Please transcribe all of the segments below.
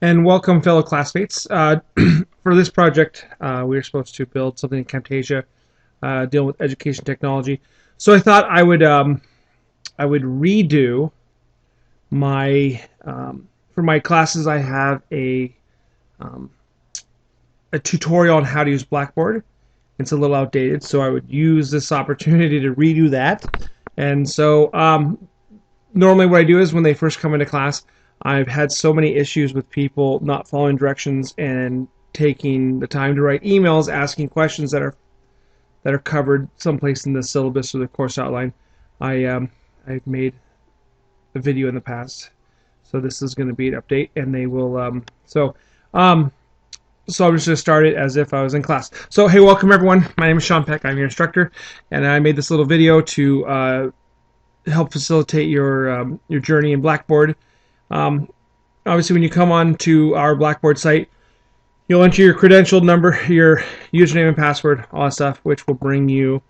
And welcome, fellow classmates. For this project, we were supposed to build something in Camtasia, dealing with education technology. So I thought I would redo my for my classes. I have um, a tutorial on how to use Blackboard. It's a little outdated, so I would use this opportunity to redo that. And so normally what I do is when they first come into class, I've had so many issues with people not following directions and taking the time to write emails asking questions that are covered someplace in the syllabus or the course outline. I've made a video in the past, so this is going to be an update, and they will so I'm just going to start it as if I was in class. So hey, welcome everyone. My name is Sean Peck. I'm your instructor, and I made this little video to help facilitate your journey in Blackboard. Obviously, when you come on to our Blackboard site, you'll enter your credential number, your username and password, all that stuff, which will bring you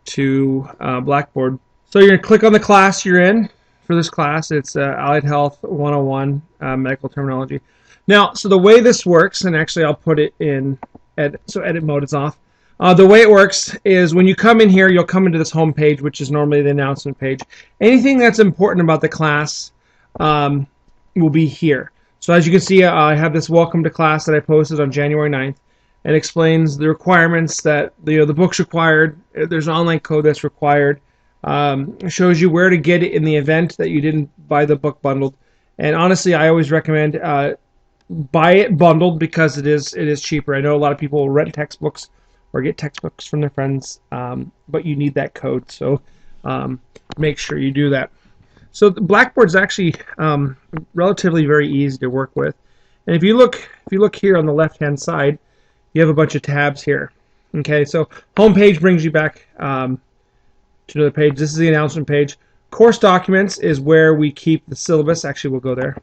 to Blackboard. So you're going to click on the class you're in for this class. It's Allied Health 101, Medical Terminology. Now, so the way this works, and actually I'll put it in edit, so edit mode is off. The way it works is when you come in here, you'll come into this home page, which is normally the announcement page. Anything that's important about the class will be here. So as you can see, I have this welcome to class that I posted on January 9th. It explains the requirements that the book's required. There's an online code that's required. It shows you where to get it in the event that you didn't buy the book bundled. And honestly, I always recommend buy it bundled because it is cheaper. I know a lot of people will rent textbooks or get textbooks from their friends, but you need that code, so make sure you do that. So the Blackboard's actually relatively very easy to work with, and if you look here on the left-hand side, you have a bunch of tabs here. Okay, so home page brings you back to another page. This is the announcement page. Course documents is where we keep the syllabus. Actually, we'll go there.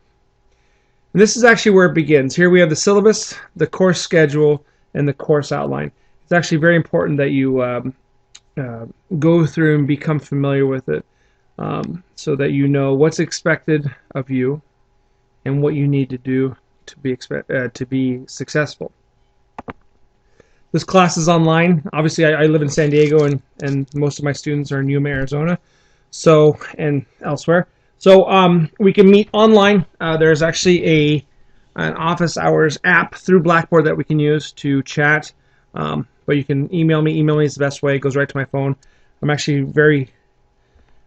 And this is actually where it begins. Here we have the syllabus, the course schedule, and the course outline. It's actually very important that you go through and become familiar with it, so that you know what's expected of you and what you need to do to be successful. This class is online. Obviously, I live in San Diego, and most of my students are in Yuma, Arizona, and elsewhere. So we can meet online. There's actually an office hours app through Blackboard that we can use to chat. But you can email me. Email me is the best way. It goes right to my phone. I'm actually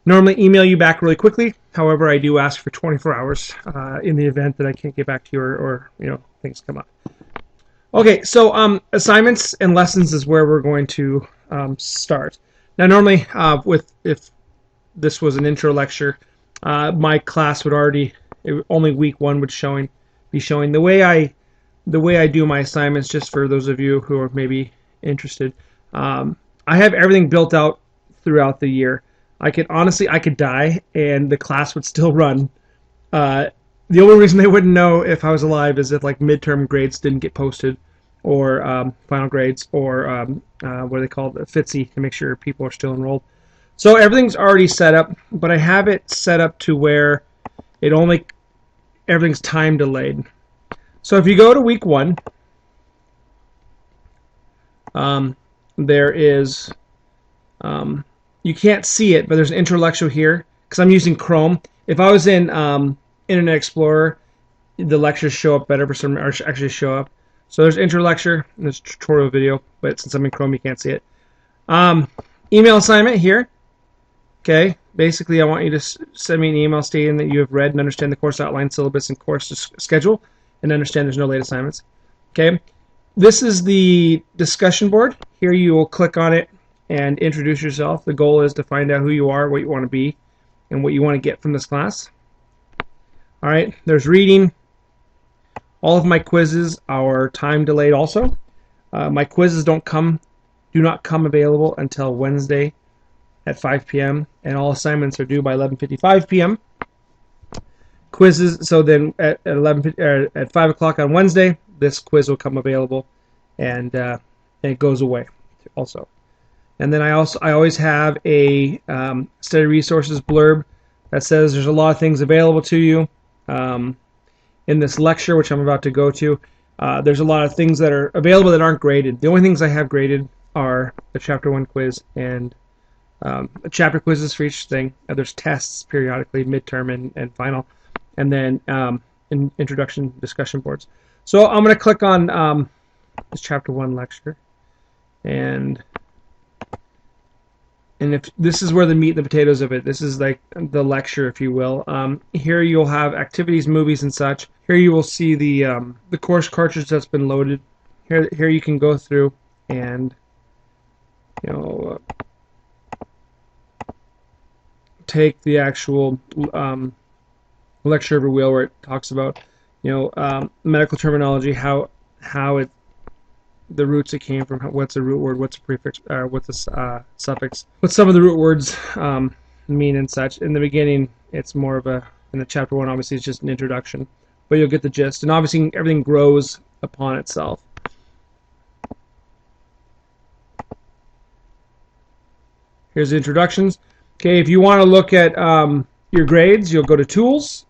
normally email you back really quickly. However, I do ask for 24 hours in the event that I can't get back to you or things come up. Okay, so assignments and lessons is where we're going to start. Now, normally, if this was an intro lecture, my class would only week one would be showing. The way I do my assignments, just for those of you who are maybe interested, I have everything built out throughout the year. I could die and the class would still run. The only reason they wouldn't know if I was alive is if like midterm grades didn't get posted, or final grades, or what are they called, FITSE, to make sure people are still enrolled. So everything's already set up, but I have it set up to where everything's time delayed. So if you go to week one, there is, you can't see it, but there's an intro lecture here because I'm using Chrome. If I was in Internet Explorer, the lectures show up better or actually show up. So there's intro lecture and there's tutorial video, but since I'm in Chrome, you can't see it. Email assignment here. Okay, basically I want you to send me an email stating that you have read and understand the course outline, syllabus, and course schedule, and understand there's no late assignments. Okay, this is the discussion board. Here you will click on it and introduce yourself. The goal is to find out who you are, what you want to be, and what you want to get from this class. All right, there's reading. All of my quizzes are time delayed also. My quizzes do not come available until Wednesday at 5 p.m. and all assignments are due by 11:55 p.m. Quizzes, so then at 5 o'clock on Wednesday, this quiz will come available, and it goes away also. And then I always have a study resources blurb that says there's a lot of things available to you. in this lecture, which I'm about to go to, there's a lot of things that are available that aren't graded. The only things I have graded are the Chapter 1 quiz and chapter quizzes for each thing. There's tests periodically, midterm and final, and then introduction discussion boards. So I'm going to click on this Chapter 1 lecture, and if this is where the meat and the potatoes of it. This is like the lecture, if you will. Here you'll have activities, movies, and such. Here you will see the course cartridge that's been loaded. Here you can go through and take the actual lecture over wheel where it talks about medical terminology, how it the roots it came from, what's a root word, what's a prefix, what's a suffix, what some of the root words mean and such. In the beginning, it's more of in the Chapter 1, obviously, it's just an introduction, but you'll get the gist, and obviously everything grows upon itself. Here's the introductions. Okay, if you want to look at your grades, you'll go to Tools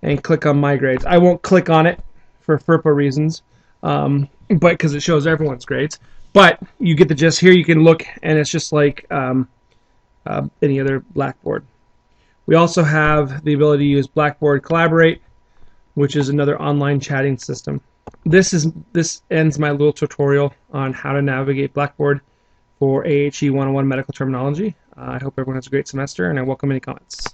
and click on My Grades. I won't click on it for FERPA reasons, but because it shows everyone's grades. But you get the gist. Here you can look, and it's just like any other Blackboard. We also have the ability to use Blackboard Collaborate, which is another online chatting system. This ends my little tutorial on how to navigate Blackboard for AHE 101 medical terminology. I hope everyone has a great semester, and I welcome any comments.